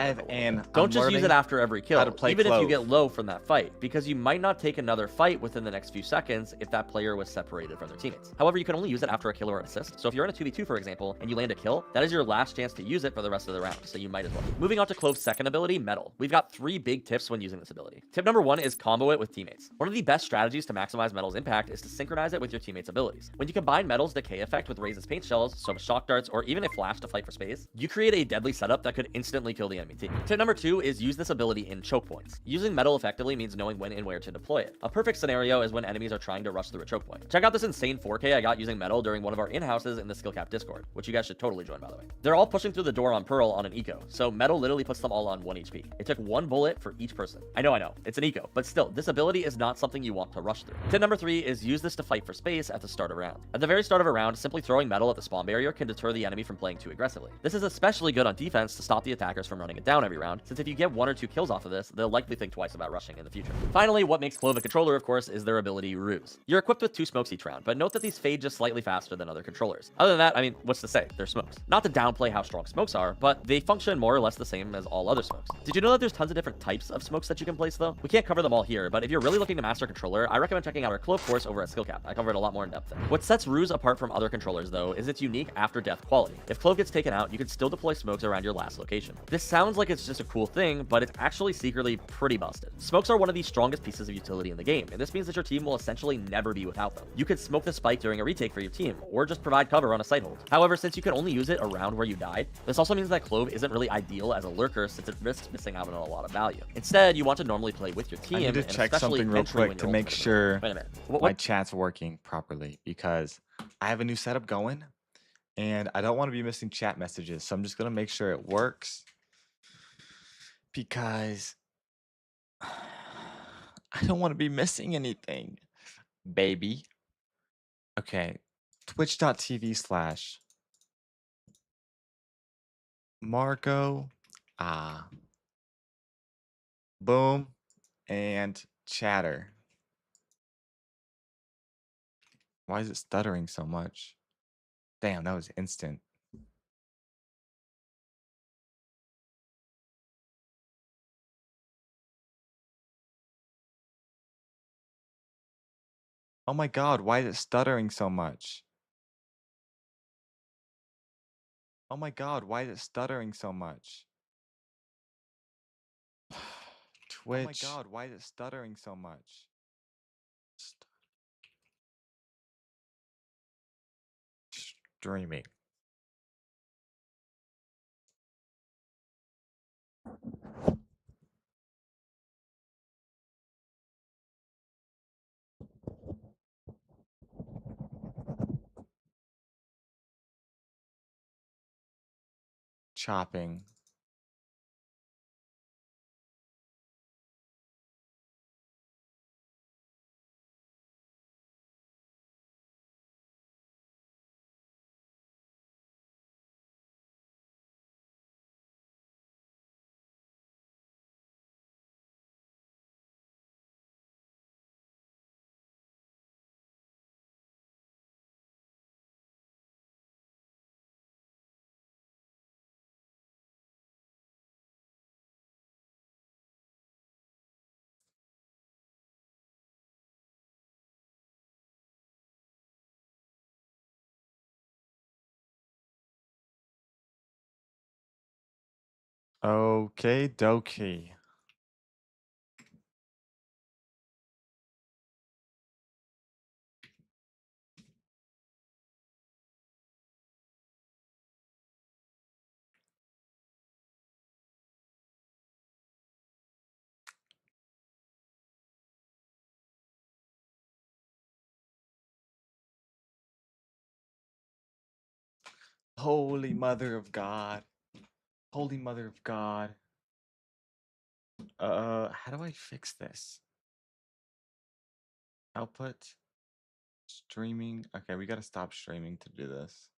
alive, and Don't just use it after every kill, to play even if you Clove. get low from that fight, because you might not take another fight within the next few seconds if that player was separated from their teammates. However, you can only use it after a kill or an assist, so if you're in a 2v2, for example, and you land a kill, that is your last chance to use it for the rest of the round, so you might as well. Moving on to Clove's second ability, Metal. We've got 3 big tips when using this ability. Tip number 1 is combo it with teammates. One of the best strategies to maximize Metal's impact is to synchronize it with your teammates' abilities. When you combine Metal's decay effect with Raze's paint shells, so shock darts, or even a flash to fight for space, you create a deadly setup that could instantly kill the enemy team. Tip number 2 is use this ability in choke points. Using Metal effectively means knowing when and where to deploy it. A perfect scenario is when enemies are trying to rush through a choke point. Check out this insane 4K I got using Metal during one of our in-houses in the Skill Cap Discord, which you guys should totally join, by the way. They're all pushing through the door on Pearl on an eco, so Metal literally puts them all on 1 HP. It took 1 bullet for each person. I know, it's an eco, but still, this ability is not something you want to rush through. Tip number 3 is use this to fight for space at the start of a round. At the very start of a round, simply throwing Metal at the spawn barrier can deter the enemy from playing too aggressively. This is especially good on defense to stop the attackers from running it down every round, since if you get 1 or 2 kills off of this, they'll likely think twice about rushing in the future. Finally, what makes Clove a controller, of course, is their ability Ruse. You're equipped with 2 smokes each round, but note that these fade just slightly faster than other controllers. Other than that, I mean, what's to say? They're smokes. Not to downplay how strong smokes are, but they function more or less the same as all other smokes. Did you know that there's tons of different types of smokes that you can place, though? We can't cover them all here, but if you're really looking to master a controller, I recommend checking out our Clove course over at Skill Cap. I covered a lot more in depth there. What sets Ruse apart from other controllers, though, is its unique after-death quality. If Clove gets taken out, you can still deploy smokes around your last location. This sounds like it's just a cool thing, but it's actually secretly pretty busted. Smokes are one of the strongest pieces of utility in the game, and this means that your team will essentially never be without them. You could smoke the spike during a retake for your team, or just provide cover on a site hold. However, since you can only use it around where you died, this also means that Clove isn't really ideal as a lurker since it risks missing out on a lot of value. Instead, you want to normally play with your team, I need to and check especially something real entry when quick you're to make ultimate. sure Wait a minute. my chat's working properly, because I have a new setup going and I don't want to be missing chat messages, so I'm just gonna make sure it works, because I don't want to be missing anything, baby. Okay, twitch.tv/Marco, boom, and chatter. Why is it stuttering so much? Damn, that was instant. Oh my god, why is it stuttering so much? Oh my god, why is it stuttering so much? Twitch. Oh my god, why is it stuttering so much? Streaming. Chopping. Okay, dokie. Holy Mother of God. Holy Mother of God. How do I fix this? Output. Streaming. Okay, we gotta stop streaming to do this.